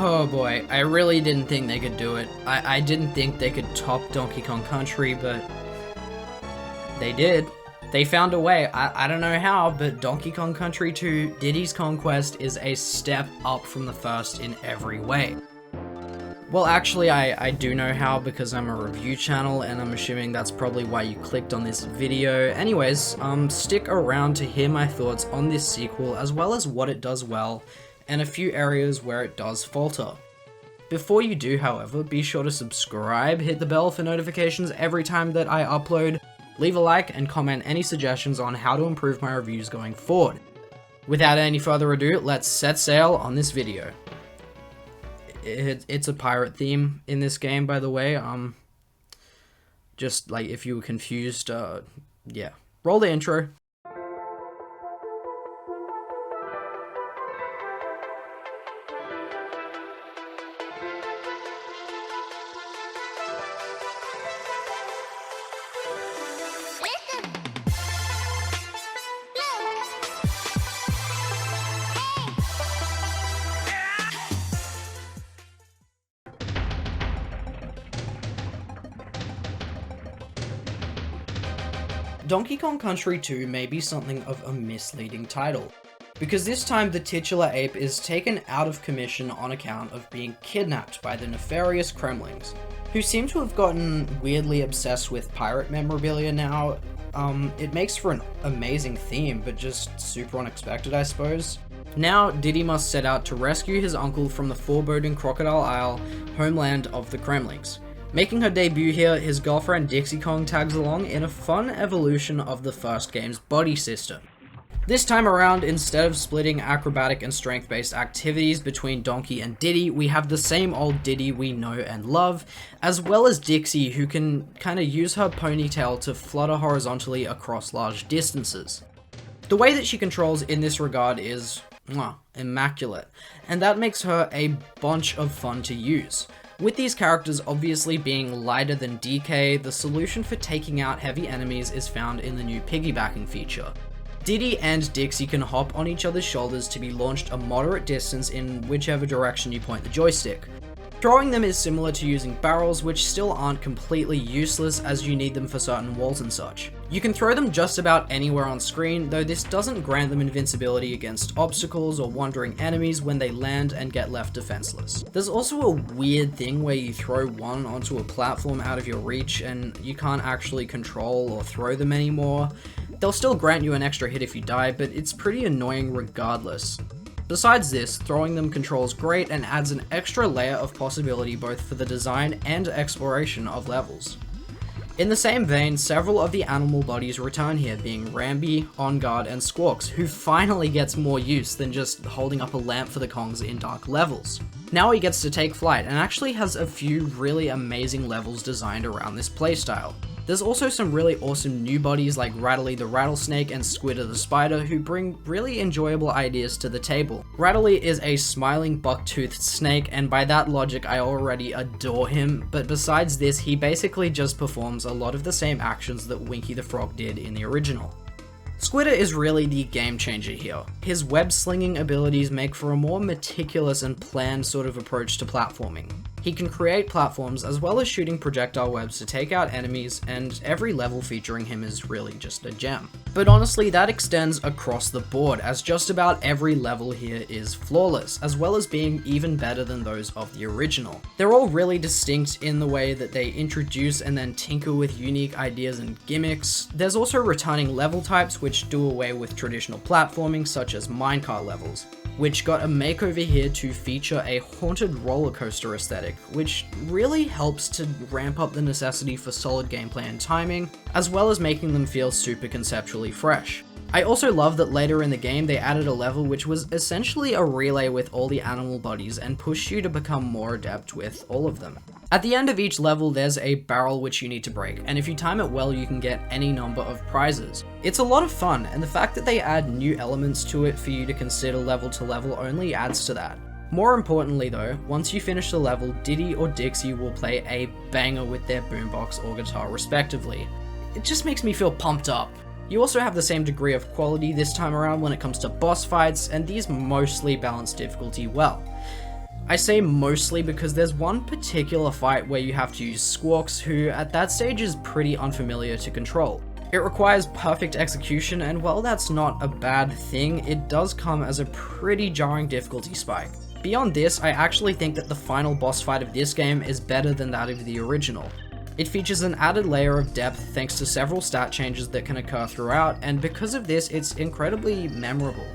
Oh boy, I really didn't think they could do it. I didn't think they could top Donkey Kong Country, but they did. They found a way. I don't know how, but Donkey Kong Country 2 Diddy's Kong Quest is a step up from the first in every way. Well, actually, I do know how because I'm a review channel, and I'm assuming that's probably why you clicked on this video. Anyways, stick around to hear my thoughts on this sequel, as well as what it does well, and a few areas where it does falter. Before you do, however, be sure to subscribe, hit the bell for notifications every time that I upload, leave a like, and comment any suggestions on how to improve my reviews going forward. Without any further ado, let's set sail on this video. It's a pirate theme in this game, by the way, just like if you were confused, yeah. Roll the intro. Donkey Kong Country 2 may be something of a misleading title, because this time the titular ape is taken out of commission on account of being kidnapped by the nefarious Kremlings, who seem to have gotten weirdly obsessed with pirate memorabilia now. It makes for an amazing theme, but just super unexpected, I suppose. Now, Diddy must set out to rescue his uncle from the foreboding Crocodile Isle, homeland of the Kremlings. Making her debut here, his girlfriend Dixie Kong tags along in a fun evolution of the first game's body system. This time around, instead of splitting acrobatic and strength-based activities between Donkey and Diddy, we have the same old Diddy we know and love, as well as Dixie, who can kinda use her ponytail to flutter horizontally across large distances. The way that she controls in this regard is immaculate, and that makes her a bunch of fun to use. With these characters obviously being lighter than DK, the solution for taking out heavy enemies is found in the new piggybacking feature. Diddy and Dixie can hop on each other's shoulders to be launched a moderate distance in whichever direction you point the joystick. Throwing them is similar to using barrels, which still aren't completely useless as you need them for certain walls and such. You can throw them just about anywhere on screen, though this doesn't grant them invincibility against obstacles or wandering enemies when they land and get left defenseless. There's also a weird thing where you throw one onto a platform out of your reach and you can't actually control or throw them anymore. They'll still grant you an extra hit if you die, but it's pretty annoying regardless. Besides this, throwing them controls great and adds an extra layer of possibility both for the design and exploration of levels. In the same vein, several of the animal bodies return here, being Rambi, On Guard, and Squawks, who finally gets more use than just holding up a lamp for the Kongs in dark levels. Now he gets to take flight and actually has a few really amazing levels designed around this playstyle. There's also some really awesome new bodies like Rattly the Rattlesnake and Squidda the Spider who bring really enjoyable ideas to the table. Rattly is a smiling buck-toothed snake, and by that logic I already adore him, but besides this he basically just performs a lot of the same actions that Winky the Frog did in the original. Squidda is really the game changer here. His web slinging abilities make for a more meticulous and planned sort of approach to platforming. He can create platforms as well as shooting projectile webs to take out enemies, and every level featuring him is really just a gem. But honestly, that extends across the board, as just about every level here is flawless, as well as being even better than those of the original. They're all really distinct in the way that they introduce and then tinker with unique ideas and gimmicks. There's also returning level types which do away with traditional platforming, such as minecart levels, which got a makeover here to feature a haunted roller coaster aesthetic, which really helps to ramp up the necessity for solid gameplay and timing, as well as making them feel super conceptually fresh. I also love that later in the game they added a level which was essentially a relay with all the animal bodies and pushed you to become more adept with all of them. At the end of each level there's a barrel which you need to break, and if you time it well you can get any number of prizes. It's a lot of fun, and the fact that they add new elements to it for you to consider level to level only adds to that. More importantly though, once you finish the level, Diddy or Dixie will play a banger with their boombox or guitar respectively. It just makes me feel pumped up. You also have the same degree of quality this time around when it comes to boss fights, and these mostly balance difficulty well. I say mostly because there's one particular fight where you have to use Squawks, who at that stage is pretty unfamiliar to control. It requires perfect execution, and while that's not a bad thing, it does come as a pretty jarring difficulty spike. Beyond this, I actually think that the final boss fight of this game is better than that of the original. It features an added layer of depth thanks to several stat changes that can occur throughout, and because of this, it's incredibly memorable.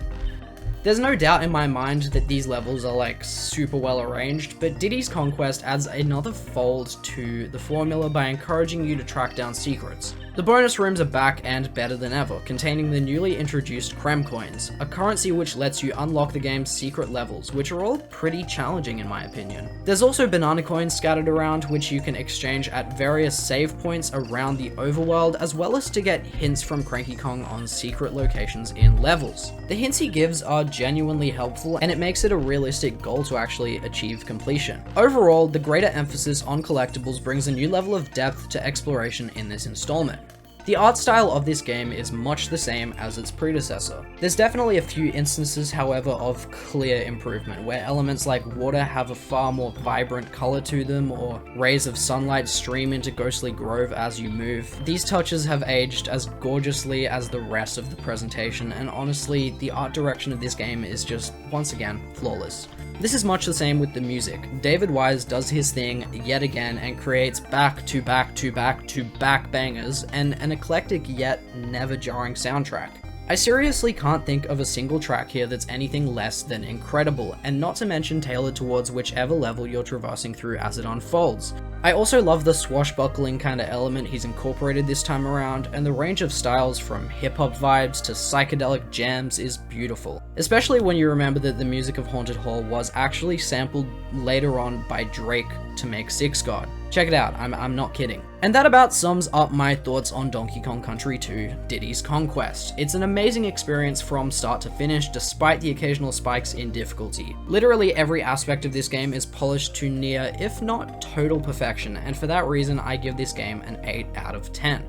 There's no doubt in my mind that these levels are like super well arranged, but Diddy's Conquest adds another fold to the formula by encouraging you to track down secrets. The bonus rooms are back and better than ever, containing the newly introduced Creme Coins, a currency which lets you unlock the game's secret levels, which are all pretty challenging in my opinion. There's also Banana Coins scattered around, which you can exchange at various save points around the overworld, as well as to get hints from Cranky Kong on secret locations in levels. The hints he gives are genuinely helpful, and it makes it a realistic goal to actually achieve completion. Overall, the greater emphasis on collectibles brings a new level of depth to exploration in this installment. The art style of this game is much the same as its predecessor. There's definitely a few instances, however, of clear improvement, where elements like water have a far more vibrant color to them, or rays of sunlight stream into Ghostly Grove as you move. These touches have aged as gorgeously as the rest of the presentation, and honestly, the art direction of this game is just, once again, flawless. This is much the same with the music. David Wise does his thing yet again and creates back-to-back-to-back-to-back bangers and an eclectic yet never jarring soundtrack. I seriously can't think of a single track here that's anything less than incredible, and not to mention tailored towards whichever level you're traversing through as it unfolds. I also love the swashbuckling kind of element he's incorporated this time around, and the range of styles from hip-hop vibes to psychedelic jams is beautiful, especially when you remember that the music of Haunted Hall was actually sampled later on by Drake to make Six God. Check it out, I'm not kidding. And that about sums up my thoughts on Donkey Kong Country 2 Diddy's Conquest. It's an amazing experience from start to finish, despite the occasional spikes in difficulty. Literally every aspect of this game is polished to near, if not total perfection, and for that reason I give this game an 8 out of 10.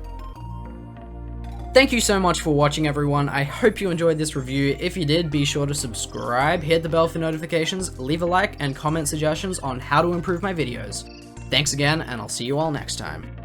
Thank you so much for watching, everyone. I hope you enjoyed this review. If you did, be sure to subscribe, hit the bell for notifications, leave a like, and comment suggestions on how to improve my videos. Thanks again, and I'll see you all next time.